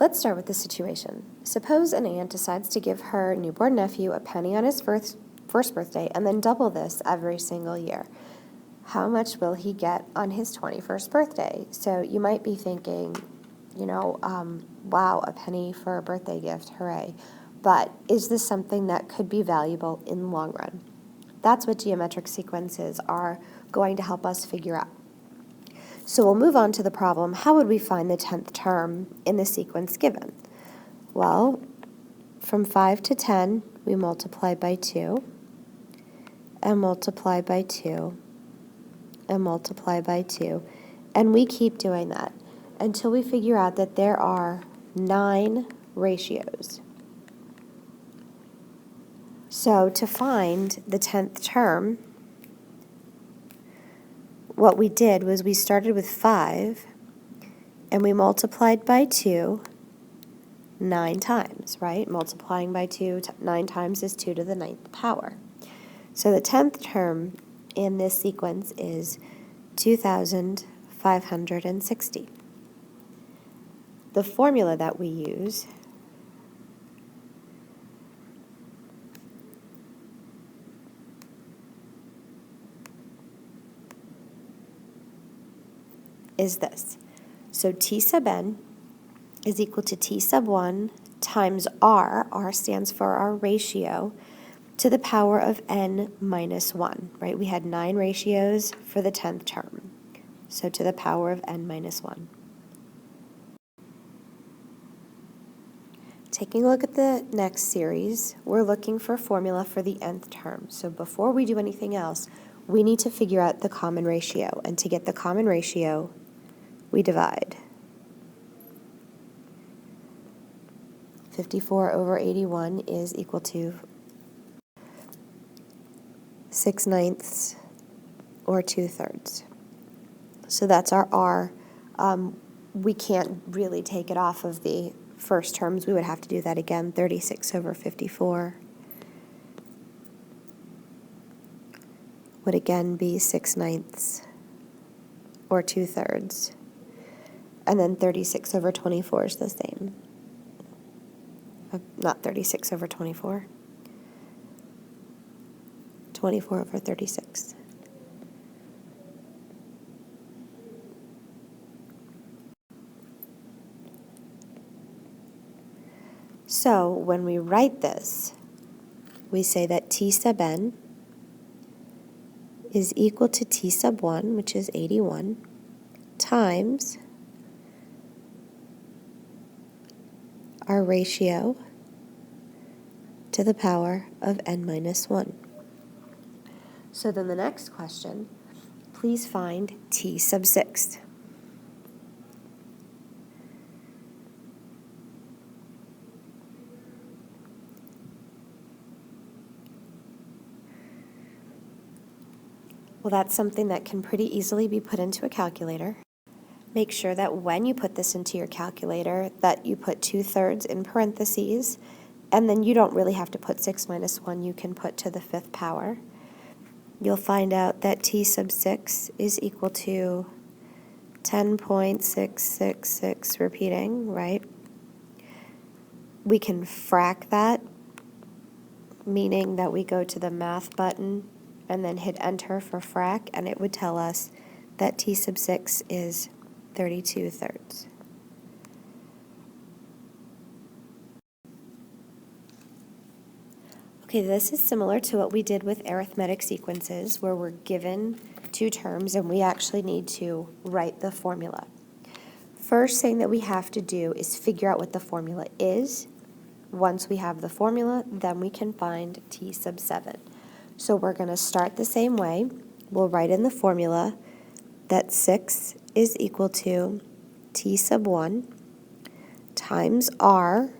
Let's start with the situation. Suppose an aunt decides to give her newborn nephew a penny on his first birthday and then double this every single year. How much will he get on his 21st birthday? So you might be thinking, wow, a penny for a birthday gift, hooray. But is this something that could be valuable in the long run? That's what geometric sequences are going to help us figure out. So we'll move on to the problem. How would we find the 10th term in the sequence given? Well, from 5 to 10, we multiply by 2, and multiply by 2, and multiply by 2. And we keep doing that until we figure out that there are 9 ratios. So to find the 10th term, what we did was we started with 5, and we multiplied by 2 9 times, right? Multiplying by 2 9 times is 2 to the 9th power. So the 10th term in this sequence is 2,560. The formula that we use is this. So T sub n is equal to T sub 1 times R, R stands for our ratio, to the power of n minus 1, right? We had 9 ratios for the 10th term, so to the power of n minus 1. Taking a look at the next series, we're looking for a formula for the nth term. So before we do anything else, we need to figure out the common ratio, and to get the common ratio, we divide. 54 over 81 is equal to 6/9 or 2/3. So that's our R. We can't really take it off of the first terms. We would have to do that again. 36 over 54 would again be 6/9 or 2/3. And then 36 over 24 is the same. Not 36 over 24. 24 over 36. So when we write this, we say that T sub n is equal to T sub 1, which is 81, times our ratio to the power of n minus 1. So then the next question, please find T sub 6. Well, that's something that can pretty easily be put into a calculator. Make sure that when you put this into your calculator that you put 2/3 in parentheses, and then you don't really have to put 6 minus 1, you can put to the 5th power. You'll find out that T sub 6 is equal to 10.666 repeating, right? We can frac that, meaning that we go to the math button and then hit enter for frac, and it would tell us that T sub 6 is 32/3. Okay, this is similar to what we did with arithmetic sequences, where we're given 2 terms and we actually need to write the formula. First thing that we have to do is figure out what the formula is. Once we have the formula, then we can find T sub 7. So we're going to start the same way. We'll write in the formula that 6 is equal to T sub 1 times R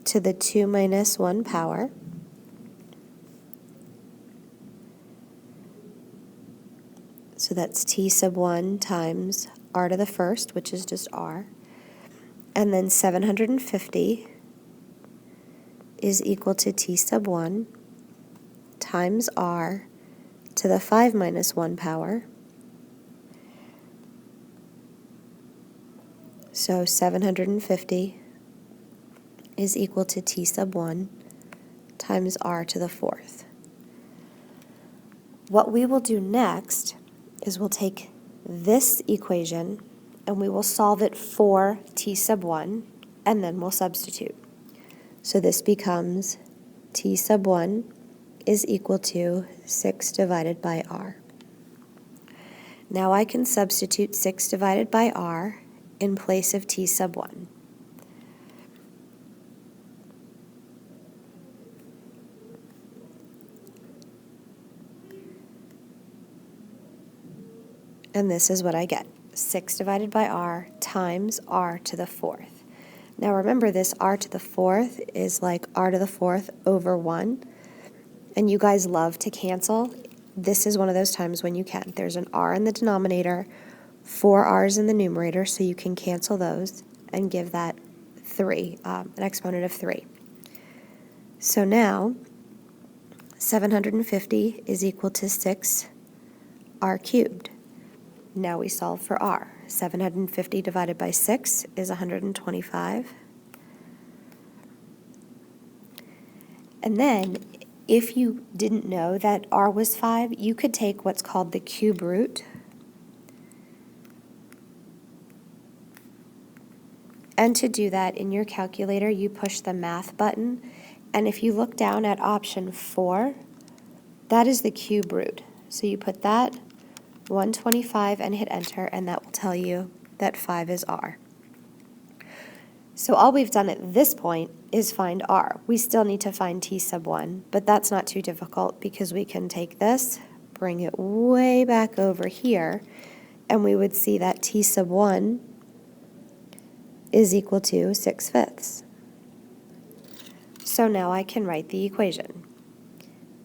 to the 2 minus 1 power so that's T sub 1 times R to the first, which is just R, and then 750 is equal to T sub 1 times R to the 5 minus 1 power. So 750 is equal to t sub 1 times r to the fourth. What we will do next is we'll take this equation and we will solve it for t sub 1, and then we'll substitute. So this becomes t sub 1 is equal to 6 divided by r. Now I can substitute 6 divided by r in place of t sub 1. And this is what I get. 6 divided by r times r to the fourth. Now remember, this r to the fourth is like r to the fourth over 1. And you guys love to cancel. This is one of those times when you can. There's an r in the denominator, 4 r's in the numerator, so you can cancel those and give that 3, an exponent of 3. So now 750 is equal to 6 r cubed. Now we solve for r. 750 divided by 6 is 125. And then, if you didn't know that r was 5, you could take what's called the cube root and to do that in your calculator, you push the math button, and if you look down at option 4, that is the cube root. So you put that 125 and hit enter, and that will tell you that 5 is r. So all we've done at this point is find r. We still need to find t sub 1, but that's not too difficult because we can take this, bring it way back over here, and we would see that t sub 1 is equal to 6/5. So now I can write the equation.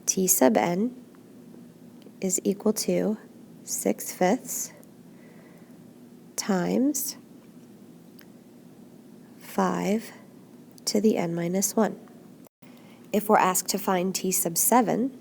T sub n is equal to 6/5 times 5 to the n minus 1. If we're asked to find t sub 7,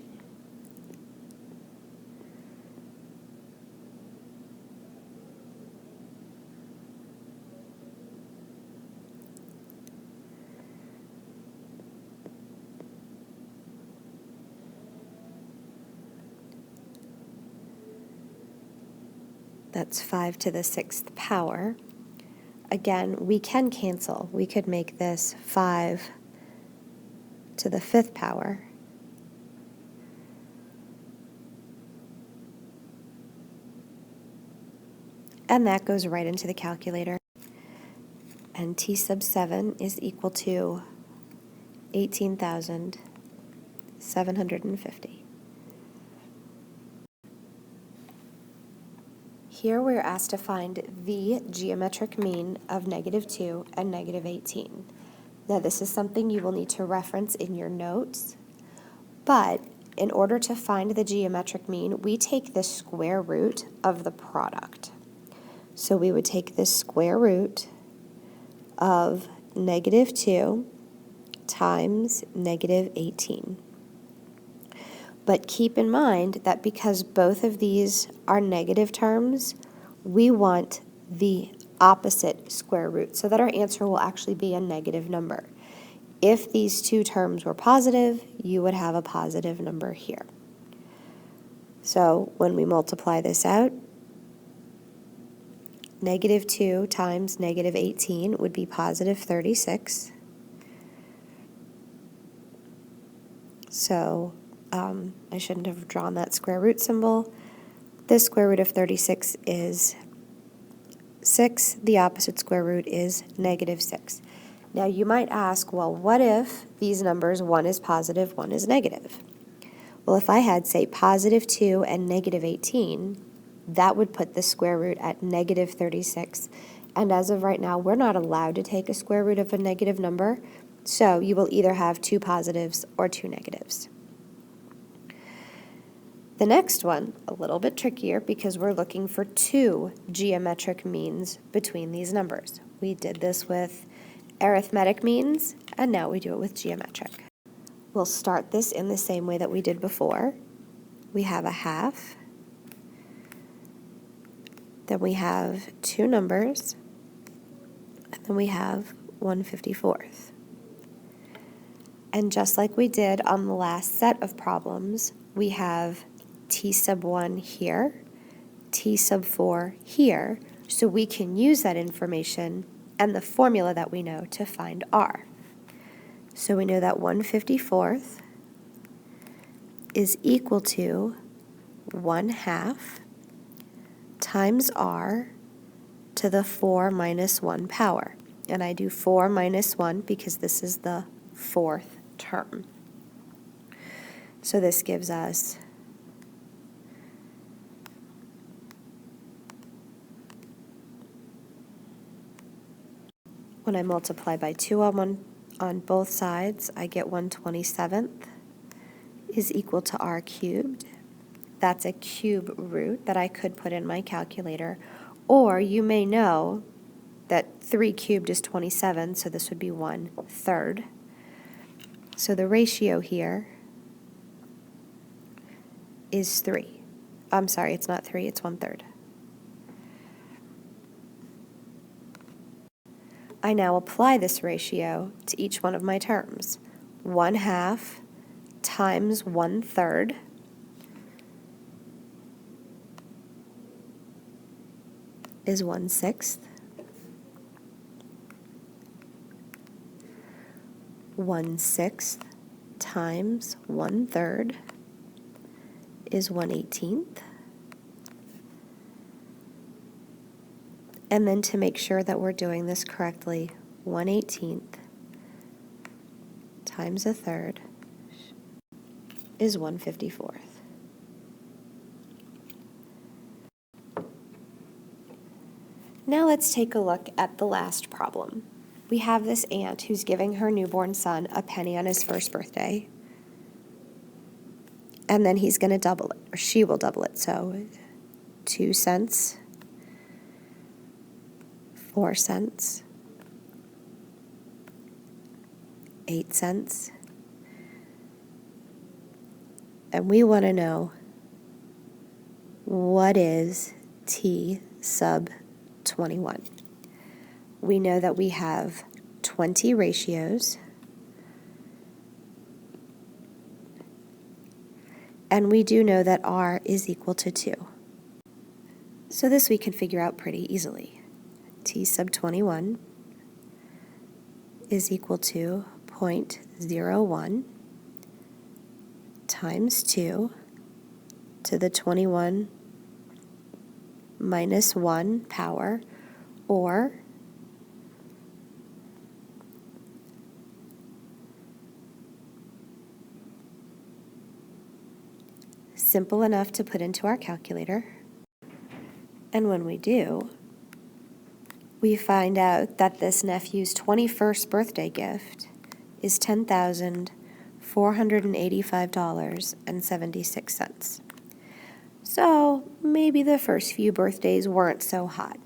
that's 5 to the 6th power. Again, we can cancel. We could make this 5 to the 5th power. And that goes right into the calculator. And t sub 7 is equal to 18,750. Here we're asked to find the geometric mean of -2 and -18. Now this is something you will need to reference in your notes, but in order to find the geometric mean, we take the square root of the product. So we would take the square root of -2 times -18. But keep in mind that because both of these are negative terms, we want the opposite square root so that our answer will actually be a negative number. If these two terms were positive, you would have a positive number here. So when we multiply this out, -2 times -18 would be positive 36. So I shouldn't have drawn that square root symbol. The square root of 36 is 6. The opposite square root is -6. Now you might ask, well, what if these numbers, one is positive, one is negative? Well, if I had, say, +2 and -18, that would put the square root at -36. And as of right now, we're not allowed to take a square root of a negative number, so you will either have 2 positives or 2 negatives. The next one, a little bit trickier because we're looking for 2 geometric means between these numbers. We did this with arithmetic means, and now we do it with geometric. We'll start this in the same way that we did before. We have a half, then we have 2 numbers, then we have 1/54th. And just like we did on the last set of problems, we have t sub 1 here, t sub 4 here, so we can use that information and the formula that we know to find r. So we know that 1/54th is equal to 1/2 times r to the 4 minus 1 power. And I do 4 minus 1 because this is the fourth term. So this gives us when I multiply by 2 on both sides, I get 1/27th is equal to r cubed. That's a cube root that I could put in my calculator. Or you may know that 3 cubed is 27, so this would be 1/3. So the ratio here is 3. I'm sorry, it's not 3, it's 1/3. I now apply this ratio to each one of my terms. 1/2 times 1/3 is 1/6. 1/6 times 1/3 is 1/18th. And then to make sure that we're doing this correctly, 1/18th times 1/3 is 1/54th. Now let's take a look at the last problem. We have this aunt who's giving her newborn son a penny on his first birthday, and then he's going to double it, or she will double it, so 2 cents, 4 cents, 8 cents, and we want to know what is t sub 21. We know that we have 20 ratios, and we do know that r is equal to 2. So this we can figure out pretty easily. T sub 21 is equal to 0.01 times 2 to the 21 minus 1 power, or simple enough to put into our calculator. And when we do, we find out that this nephew's 21st birthday gift is $10,485.76. So maybe the first few birthdays weren't so hot,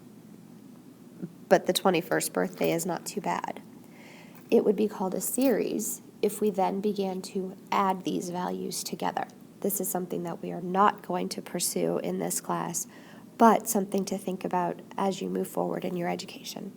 but the 21st birthday is not too bad. It would be called a series if we then began to add these values together. This is something that we are not going to pursue in this class, but something to think about as you move forward in your education.